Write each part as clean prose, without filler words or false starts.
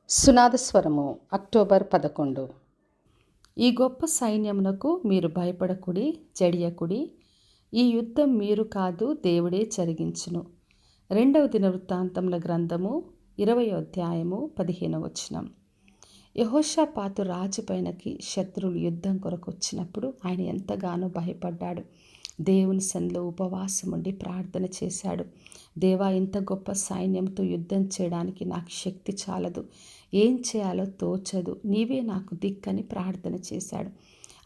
సునాదస్వరము October 11. ఈ గొప్ప సైన్యమునకు మీరు భయపడకుడి, జడియకుడి. ఈ యుద్ధం మీరు కాదు, దేవుడే జరిగించును. 2వ దినవృత్తాంతముల గ్రంథము 20వ అధ్యాయము 15వ వచనం. యెహోషాపాతు రాజుపైనకి శత్రువులు యుద్ధం కొరకు వచ్చినప్పుడు ఆయన ఎంతగానో భయపడ్డాడు. దేవుని సన్నిధిలో ఉపవాసం ఉండి ప్రార్థన చేశాడు. దేవా, ఇంత గొప్ప సైన్యంతో యుద్ధం చేయడానికి నాకు శక్తి చాలదు, ఏం చేయాలో తోచదు, నీవే నాకు దిక్కని ప్రార్థన చేశాడు.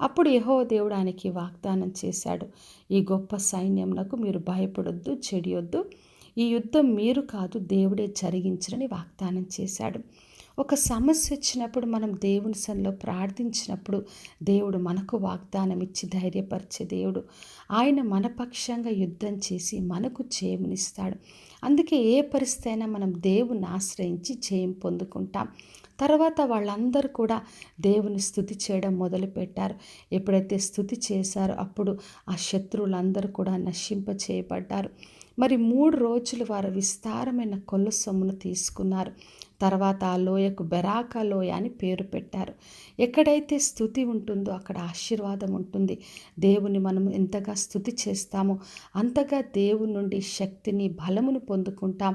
అప్పుడు యెహోవా దేవుడు ఆయనకి వాగ్దానం చేశాడు, ఈ గొప్ప సైన్యమునకు మీరు భయపడొద్దు, చెడియొద్దు. ఈ యుద్ధం మీరు కాదు, దేవుడే జరిగించరని వాగ్దానం చేశాడు. ఒక సమస్య వచ్చినప్పుడు మనం దేవుని సన్నిధిలో ప్రార్థించినప్పుడు దేవుడు మనకు వాగ్దానం ఇచ్చి ధైర్యపరిచే దేవుడు. ఆయన మన పక్షంగా యుద్ధం చేసి మనకు జయమునిస్తాడు. అందుకే ఏ పరిస్థితి అయినా మనం దేవుని ఆశ్రయించి జయం పొందుకుంటాం. తర్వాత వాళ్ళందరూ కూడా దేవుని స్తుతి చేయడం మొదలుపెట్టారు. ఎప్పుడైతే స్తుతి చేశారో అప్పుడు ఆ శత్రువులందరూ కూడా నశింప చేయబడ్డారు. మరి 3 రోజులు వారు విస్తారమైన కొల్ల సొమ్మును తీసుకున్నారు. తర్వాత ఆ లోయకు బెరాకా లోయ అని పేరు పెట్టారు. ఎక్కడైతే స్తుతి ఉంటుందో అక్కడ ఆశీర్వాదం ఉంటుంది. దేవుని మనం ఎంతగా స్తుతి చేస్తామో అంతగా దేవుని నుండి శక్తిని, బలమును పొందుకుంటాం.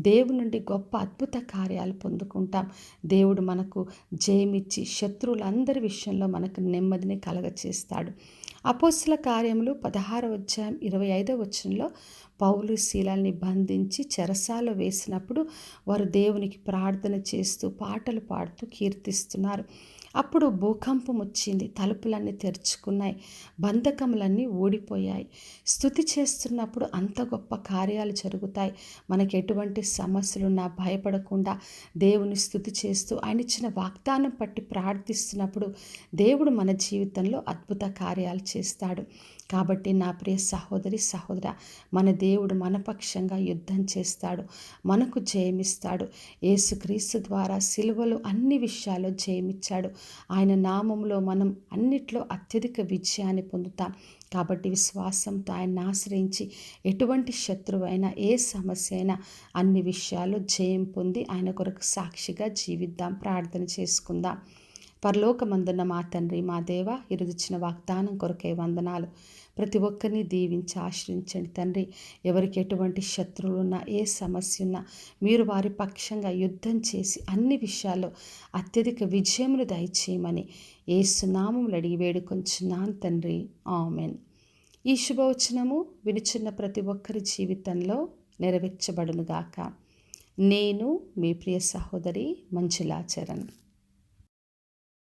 దేవుని నుండి గొప్ప అద్భుత కార్యాలు పొందుకుంటాం. దేవుడు మనకు జయమిచ్చి శత్రువులందరి విషయంలో మనకు నెమ్మదిని కలగచేస్తాడు. అపోస్తల కార్యములు 16వ అధ్యాయం 25వ వచనంలో పౌలు శీలల్ని బంధించి చెరసాలలో వేసినప్పుడు వారు దేవునికి ప్రార్థన చేస్తూ పాటలు పాడుతూ కీర్తిస్తున్నారు. అప్పుడు భూకంపం వచ్చింది, తలుపులన్నీ తెరుచుకున్నాయి, బంధకములన్నీ ఊడిపోయాయి. స్తుతి చేస్తున్నప్పుడు అంత గొప్ప కార్యాలు జరుగుతాయి. మనకి ఎటువంటి సమస్యలున్నా భయపడకుండా దేవుని స్తుతి చేస్తూ ఆయన ఇచ్చిన వాగ్దానం పట్టి ప్రార్థిస్తున్నప్పుడు దేవుడు మన జీవితంలో అద్భుత కార్యాలు చేస్తాడు. కాబట్టి నా ప్రియ సహోదరి, సహోదర, మన దేవుడు మన పక్షంగా యుద్ధం చేస్తాడు, మనకు జయమిస్తాడు. యేసుక్రీస్తు ద్వారా సిలువలో అన్ని విషయాల్లో జయమిచ్చాడు. ఆయన నామంలో మనం అన్నిట్లో అత్యధిక విజయాన్ని పొందుతాం. కాబట్టి విశ్వాసంతో ఆయన్ని ఆశ్రయించి ఎటువంటి శత్రువైనా, ఏ సమస్య అయినా అన్ని విషయాల్లో జయం పొంది ఆయన కొరకు సాక్షిగా జీవిద్దాం. ప్రార్థన చేసుకుందాం. పరలోకమందున్న మా తండ్రి, మా దేవ, ఈరోజుచ్చిన వాగ్దానం కొరకే వందనాలు. ప్రతి ఒక్కరిని దీవించి ఆశ్రయించండి తండ్రి. ఎవరికి ఎటువంటి శత్రువులున్నా, ఏ సమస్య ఉన్నా మీరు వారి పక్షంగా యుద్ధం చేసి అన్ని విషయాల్లో అత్యధిక విజయమును దయచేయమని యేసు నామములో అడిగి వేడుకొంచున్నాను తండ్రి. ఆమెన్. ఈ శుభవచనము వినుచున్న ప్రతి ఒక్కరి జీవితంలో నెరవేర్చబడునుగాక. నేను మీ ప్రియ సహోదరి మంజులా చరణ్.